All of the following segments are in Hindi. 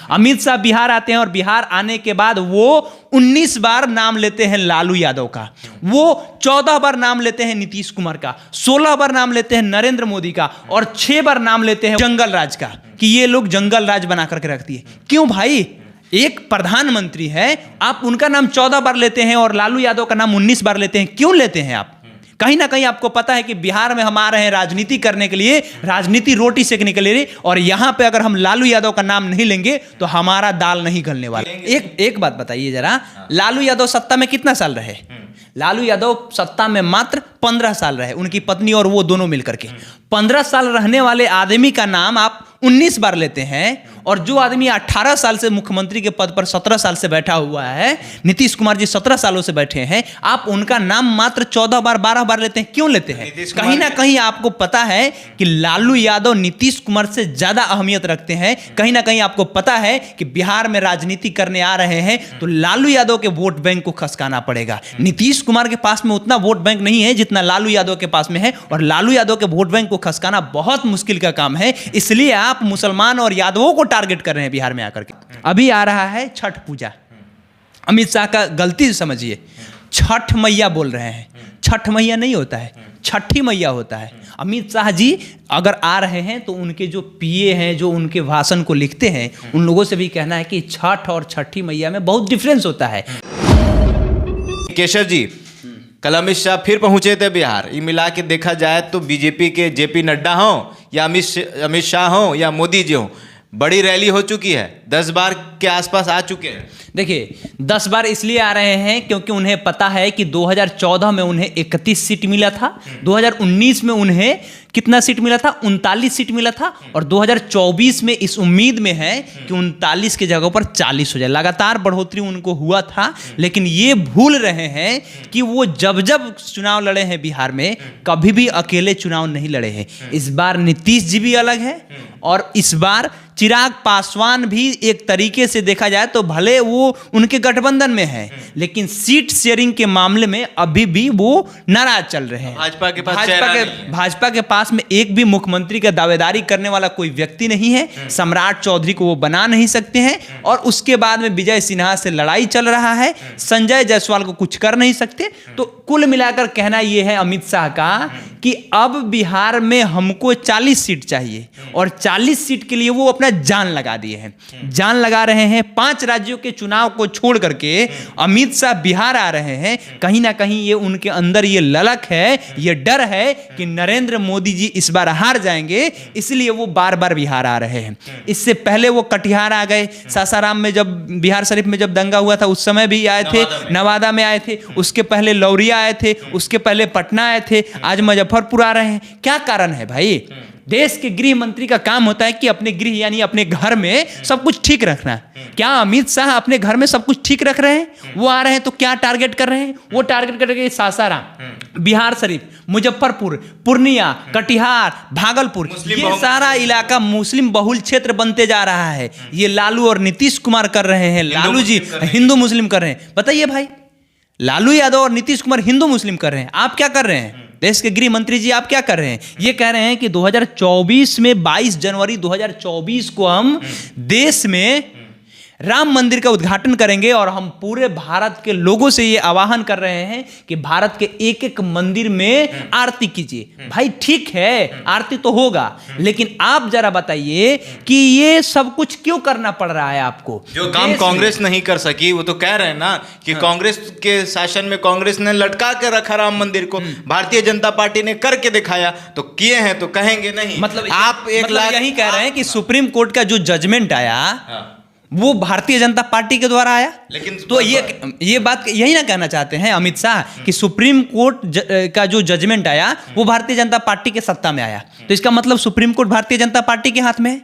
अमित शाह बिहार आते हैं और बिहार आने के बाद वो 19 बार नाम लेते हैं लालू यादव का, वो 14 बार नाम लेते हैं नीतीश कुमार का, 16 बार नाम लेते हैं नरेंद्र मोदी का और 6 बार नाम लेते हैं जंगल राज का, कि ये लोग जंगल राज बना करके रखती है। क्यों भाई? एक प्रधानमंत्री है, आप उनका नाम 14 बार लेते हैं और लालू यादव का नाम 19 बार लेते हैं। क्यों लेते हैं आप? कहीं ना कहीं आपको पता है कि बिहार में हम आ रहे हैं राजनीति करने के लिए, राजनीति रोटी सेकने के लिए, और यहां पे अगर हम लालू यादव का नाम नहीं लेंगे तो हमारा दाल नहीं गलने वाला। एक बात बताइए जरा, लालू यादव सत्ता में कितना साल रहे? लालू यादव सत्ता में मात्र 15 साल रहे, उनकी पत्नी और वो दोनों मिलकर के। 15 साल रहने वाले आदमी का नाम आप 19 बार लेते हैं, और जो आदमी 18 साल से मुख्यमंत्री के पद पर 17 साल से बैठा हुआ है, नीतीश कुमार जी 17 सालों से बैठे हैं, आप उनका नाम मात्र 14 बार 12 बार लेते हैं। क्यों लेते हैं? कहीं ना कहीं आपको पता है कि लालू यादव नीतीश कुमार से ज्यादा अहमियत रखते हैं। कहीं ना कहीं आपको पता है कि बिहार में राजनीति करने आ रहे हैं तो लालू यादव के वोट बैंक को खसकाना पड़ेगा। नीतीश कुमार के पास में उतना वोट बैंक नहीं है जितना लालू यादव के पास में है, और लालू यादव के वोट बैंक को खसकाना बहुत मुश्किल का काम है। इसलिए आप मुसलमान और यादवों को टारगेट कर रहे हैं बिहार में आकर के। अभी आ रहा है छठ पूजा, अमित शाह का गलती समझिए, छठ मैया बोल रहे हैं। छठ मैया नहीं होता है, छठी मैया होता है। अमित शाह जी अगर आ रहे हैं तो उनके जो पीए हैं, जो उनके भाषण को लिखते हैं, उन लोगों से भी कहना है कि छठ और छठी मैया में बहुत डिफरेंस होता है। केशव जी, कल अमित शाह फिर पहुंचे थे बिहार। ये मिला के देखा जाए तो बीजेपी के जेपी नड्डा हो या अमित शाह हो या मोदी जी हो, बड़ी रैली हो चुकी है, 10 बार के आसपास आ चुके हैं। देखिए 10 बार इसलिए आ रहे हैं क्योंकि उन्हें पता है कि 2014 में उन्हें 31 सीट मिला था, 2019 में उन्हें कितना सीट मिला था? 39 सीट मिला था, और 2024 में इस उम्मीद में है कि 39 के जगह पर 40 हो जाए। लगातार बढ़ोतरी उनको हुआ था, लेकिन ये भूल रहे हैं कि वो जब जब चुनाव लड़े हैं बिहार में, कभी भी अकेले चुनाव नहीं लड़े हैं। इस बार नीतीश जी भी अलग है, और इस बार चिराग पासवान भी एक तरीके से देखा जाए तो भले वो उनके गठबंधन में है, लेकिन सीट शेयरिंग के मामले में अभी भी वो नाराज चल रहे हैं। भाजपा के पास में एक भी मुख्यमंत्री का दावेदारी करने वाला कोई व्यक्ति नहीं है। सम्राट चौधरी को वो बना नहीं सकते हैं, और उसके बाद में विजय सिन्हा से लड़ाई चल रहा है, संजय जायसवाल को कुछ कर नहीं सकते। तो कुल मिलाकर कहना यह है अमित शाह का कि अब बिहार में हमको 40 सीट चाहिए, और 40 सीट के लिए वो अपना जान लगा दिए हैं, जान लगा रहे हैं। 5 राज्यों के चुनाव को छोड़ करके अमित शाह बिहार आ रहे हैं। कहीं ना कहीं ये उनके अंदर ये ललक है, ये डर है कि नरेंद्र मोदी जी इस बार हार जाएंगे, इसलिए वो बार बार बिहार आ रहे हैं। इससे पहले वो कटिहार आ गए, सासाराम में जब बिहार शरीफ में जब दंगा हुआ था उस समय भी आए थे, नवादा में आए थे, उसके पहले लौरिया आए थे, उसके पहले पटना आए थे, आज मुजफ्फरपुर आ रहे हैं। क्या कारण है भाई? देश के गृह मंत्री का काम होता है कि अपने गृह यानी अपने घर में सब कुछ ठीक रखना। क्या अमित शाह अपने घर में सब कुछ ठीक रख रहे हैं? वो आ रहे हैं तो क्या टारगेट कर रहे हैं? वो टारगेट कर रहे हैं सासाराम, बिहार शरीफ, मुजफ्फरपुर, पूर्णिया, कटिहार, भागलपुर, ये सारा इलाका मुस्लिम बहुल क्षेत्र बनते जा रहा है। ये लालू और नीतीश कुमार कर रहे हैं, लालू जी हिंदू मुस्लिम कर रहे हैं। बताइए भाई, लालू यादव और नीतीश कुमार हिंदू मुस्लिम कर रहे हैं, आप क्या कर रहे हैं? देश के गृह मंत्री जी आप क्या कर रहे हैं? ये कह रहे हैं कि 2024 में 22 जनवरी 2024 को हम देश में राम मंदिर का उद्घाटन करेंगे, और हम पूरे भारत के लोगों से ये आह्वान कर रहे हैं कि भारत के एक एक मंदिर में आरती कीजिए। भाई ठीक है, आरती तो होगा, लेकिन आप जरा बताइए कि ये सब कुछ क्यों करना पड़ रहा है आपको? जो काम कांग्रेस नहीं कर सकी, वो तो कह रहे हैं ना कि कांग्रेस के शासन में कांग्रेस ने लटका के रखा राम मंदिर को, भारतीय जनता पार्टी ने करके दिखाया, तो किए हैं तो कहेंगे नहीं। मतलब आप यही कह रहे हैं कि सुप्रीम कोर्ट का जो जजमेंट आया वो भारतीय जनता पार्टी के द्वारा आया, लेकिन तो ये बात यही ना कहना चाहते हैं अमित शाह कि सुप्रीम कोर्ट का जो जजमेंट आया वो भारतीय जनता पार्टी के सत्ता में आया, तो इसका मतलब supreme court Bharatiya Janata party के हाथ में है।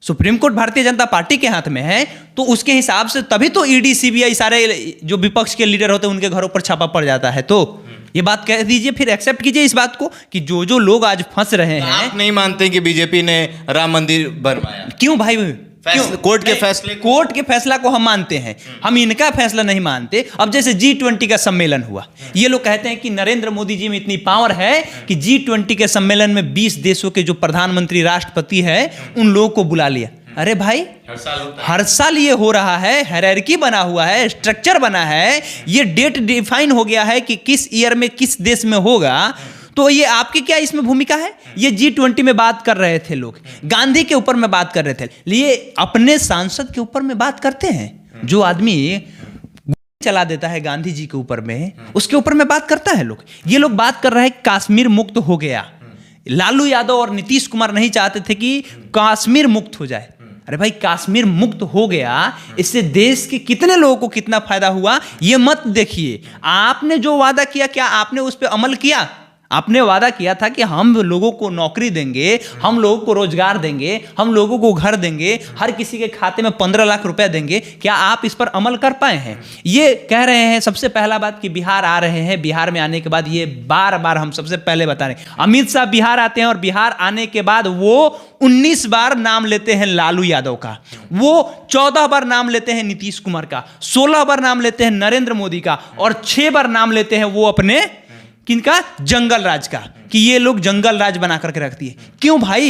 Supreme court Bharatiya Janata party के हाथ में है, तो उसके हिसाब से तभी तो ईडी सीबीआई सारे जो विपक्ष के लीडर होते हैं उनके घरों पर छापा पड़ जाता है। तो ये बात कह दीजिए, फिर एक्सेप्ट कीजिए इस बात को कि जो जो लोग आज फंस रहे हैं। आप नहीं मानते कि बीजेपी ने राम मंदिर बनवाया? क्यों भाई? कोर्ट के फैसला को हम मानते हैं, हम इनका फैसला नहीं मानते। अब जैसे G20 का सम्मेलन हुआ, ये लोग कहते हैं कि नरेंद्र मोदी जी में इतनी पावर है कि G20 के सम्मेलन में 20 देशों के जो प्रधानमंत्री राष्ट्रपति है उन लोगों को बुला लिया। अरे भाई हर साल होता है। हर साल ये हो रहा है, हायरार्की बना हुआ है, स्ट्रक्चर बना है, ये डेट डिफाइन हो गया है कि किस ईयर में किस देश में होगा। तो ये आपकी क्या इसमें भूमिका है? ये G20 में बात कर रहे थे लोग, गांधी के ऊपर में बात कर रहे थे, ये अपने सांसद के ऊपर में बात करते हैं। जो आदमी चला देता है गांधी जी के ऊपर में, उसके ऊपर में बात करता है लोग। ये लोग बात कर रहे हैं कश्मीर मुक्त हो गया। लालू यादव और नीतीश कुमार नहीं चाहते थे कि कश्मीर मुक्त हो जाए। अरे भाई कश्मीर मुक्त हो गया, इससे देश के कितने लोगों को कितना फायदा हुआ ये मत देखिए। आपने जो वादा किया, क्या आपने उस पर अमल किया? आपने वादा किया था कि हम लोगों को नौकरी देंगे, हम लोगों को रोजगार देंगे, हम लोगों को घर देंगे, हर किसी के खाते में 15 लाख रुपए देंगे। क्या आप इस पर अमल कर पाए हैं? ये कह रहे हैं सबसे पहला बात कि बिहार आ रहे हैं, बिहार में आने के बाद ये बार बार हम सबसे पहले बता रहे हैं, अमित शाह बिहार आते हैं और बिहार आने के बाद वो 19 बार नाम लेते हैं लालू यादव का, वो 14 बार नाम लेते हैं नीतीश कुमार का, 16 बार नाम लेते हैं नरेंद्र मोदी का, और 6 बार नाम लेते हैं वो अपने किनका? जंगल राज का, कि ये लोग जंगल राज बना करके रखती है। क्यों भाई?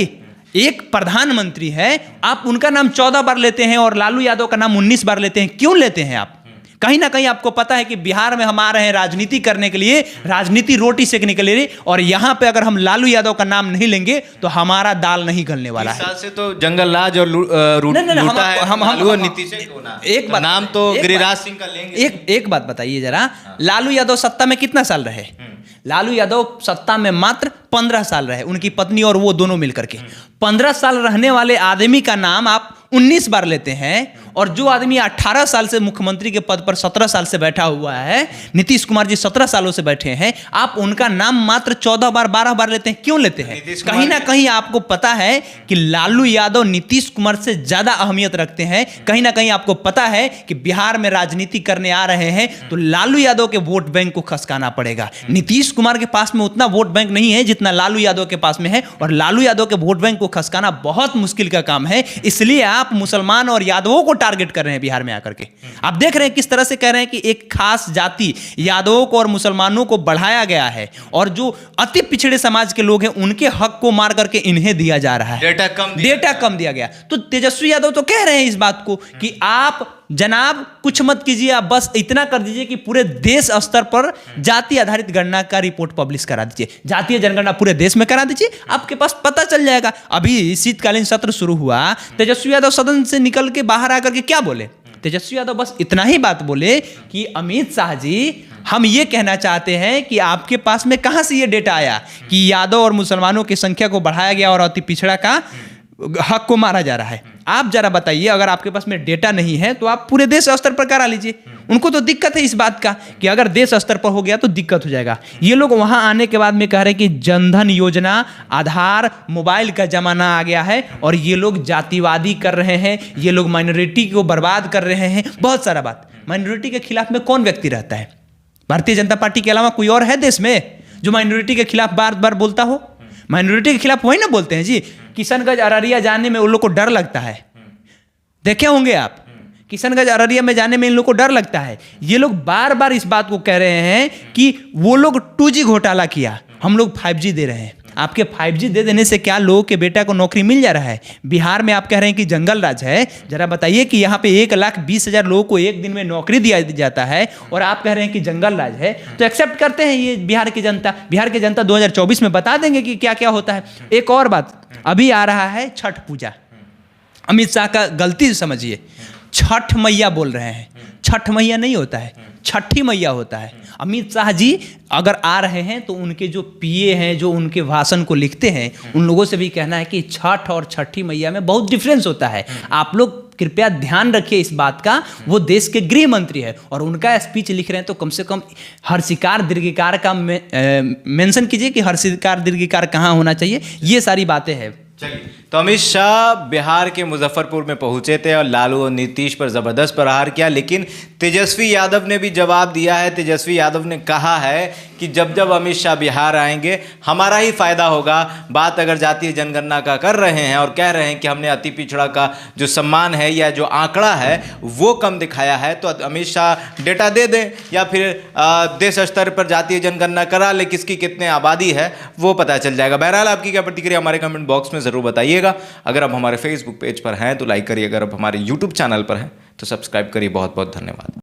एक प्रधानमंत्री है, आप उनका नाम 14 बार लेते हैं और लालू यादव का नाम 19 बार लेते हैं। क्यों लेते हैं आप? कहीं ना कहीं आपको पता है कि बिहार में हम आ रहे हैं राजनीति करने के लिए, राजनीति रोटी सेकने के लिए, और यहां पे अगर हम लालू यादव का नाम नहीं लेंगे तो हमारा दाल नहीं गलने वाला है। इस साल से तो जंगल राज और लूटा है लालू और नीतीश को ना। एक बात, नाम तो गिरिराज सिंह का लेंगे। एक बात बताइए जरा, लालू यादव सत्ता में कितना साल रहे? लालू यादव सत्ता में मात्र 15 साल रहे, उनकी पत्नी और वो दोनों मिलकर के। 15 साल रहने वाले आदमी का नाम आप 19 बार लेते हैं, और जो आदमी 18 साल से मुख्यमंत्री के पद पर 17 साल से बैठा हुआ है, नीतीश कुमार जी 17 सालों से बैठे हैं, आप उनका नाम मात्र 14 बार 12 बार लेते हैं। क्यों लेते हैं? कहीं ना कहीं आपको पता है कि लालू यादव नीतीश कुमार से ज्यादा अहमियत रखते हैं। कहीं ना कहीं आपको पता है कि बिहार में राजनीति करने आ रहे हैं तो लालू यादव के वोट बैंक को खसकाना पड़ेगा। नीतीश कुमार के पास में उतना वोट बैंक नहीं है जितना लालू यादव के पास में है, और लालू यादव के वोट बैंक को खसकाना बहुत मुश्किल का काम है। इसलिए आप मुसलमान और यादवों को टारगेट कर रहे हैं बिहार में आकर के। आप देख रहे हैं किस तरह से कह रहे हैं कि एक खास जाति यादवों को और मुसलमानों को बढ़ाया गया है, और जो अति पिछड़े समाज के लोग हैं उनके हक को मार करके इन्हें दिया जा रहा है, डेटा कम दिया गया। तो तेजस्वी यादव तो कह रहे हैं इस बात को कि आप जनाब कुछ मत कीजिए, आप बस इतना कर दीजिए कि पूरे देश स्तर पर जाति आधारित गणना का रिपोर्ट पब्लिश करा दीजिए, जातीय जनगणना पूरे देश में करा दीजिए, आपके पास पता चल जाएगा। अभी शीतकालीन सत्र शुरू हुआ, तेजस्वी यादव सदन से निकल के बाहर आकर के क्या बोले? तेजस्वी यादव बस इतना ही बात बोले कि अमित शाह जी, हम ये कहना चाहते हैं कि आपके पास में कहां से ये डेटा आया कि यादव और मुसलमानों की संख्या को बढ़ाया गया और अति पिछड़ा का हक को मारा जा रहा है। आप जरा बताइए, अगर आपके पास में डेटा नहीं है तो आप पूरे देश स्तर पर करा लीजिए। उनको तो दिक्कत है इस बात का कि अगर देश स्तर पर हो गया तो दिक्कत हो जाएगा। ये लोग वहां आने के बाद में कह रहे हैं कि जनधन योजना, आधार, मोबाइल का जमाना आ गया है, और ये लोग जातिवादी कर रहे हैं, ये लोग माइनॉरिटी को बर्बाद कर रहे हैं, बहुत सारा बात। माइनॉरिटी के खिलाफ में कौन व्यक्ति रहता है? भारतीय जनता पार्टी के अलावा कोई और है देश में जो माइनॉरिटी के खिलाफ बार बार बोलता हो? माइनॉरिटी के खिलाफ वही ना बोलते हैं जी। किशनगंज अररिया जाने में उन लोग को डर लगता है, देखे होंगे आप, किशनगंज अररिया में जाने में इन लोग को डर लगता है। ये लोग बार बार इस बात को कह रहे हैं कि वो लोग 2G घोटाला किया, हम लोग 5G दे रहे हैं। आपके 5G दे देने से क्या लोगों के बेटा को नौकरी मिल जा रहा है? बिहार में आप कह रहे हैं कि जंगल राज है, जरा बताइए कि यहाँ पे 1,20,000 लोगों को एक दिन में नौकरी दिया जाता है, और आप कह रहे हैं कि जंगल राज है। तो एक्सेप्ट करते हैं ये बिहार की जनता। बिहार की जनता 2024 में बता देंगे कि क्या क्या होता है। एक और बात, अभी आ रहा है छठ पूजा। अमित शाह का गलती समझिए, छठ मैया बोल रहे हैं, छठ मैया नहीं होता है, छठी मैया होता है। अमित शाह जी अगर आ रहे हैं तो उनके जो पीए हैं, जो उनके भाषण को लिखते हैं, उन लोगों से भी कहना है कि छठ और छठी मैया में बहुत डिफरेंस होता है। आप लोग कृपया ध्यान रखिए इस बात का। वो देश के गृह मंत्री है और उनका स्पीच लिख रहे हैं तो कम से कम हर्षिकार दीर्घिकार का मेंशन कीजिए कि हर्षिकार दीर्घिकार कहाँ होना चाहिए। ये सारी बातें हैं। चलिए, तो अमित शाह बिहार के मुजफ्फरपुर में पहुंचे थे और लालू और नीतीश पर ज़बरदस्त प्रहार किया, लेकिन तेजस्वी यादव ने भी जवाब दिया है। तेजस्वी यादव ने कहा है कि जब जब अमित शाह बिहार आएंगे हमारा ही फायदा होगा। बात अगर जातीय जनगणना का कर रहे हैं और कह रहे हैं कि हमने अति पिछड़ा का जो सम्मान है या जो आंकड़ा है वो कम दिखाया है, तो अमित शाह डेटा दे दें या फिर देश स्तर पर जातीय जनगणना करा ले, किसकी कितने आबादी है वो पता चल जाएगा। बहरहाल आपकी क्या प्रतिक्रिया हमारे कमेंट बॉक्स में ज़रूर बताइएगा। अगर आप हमारे फेसबुक पेज पर हैं तो लाइक करिए, अगर आप हमारे यूट्यूब चैनल पर हैं तो सब्सक्राइब करिए। बहुत बहुत धन्यवाद।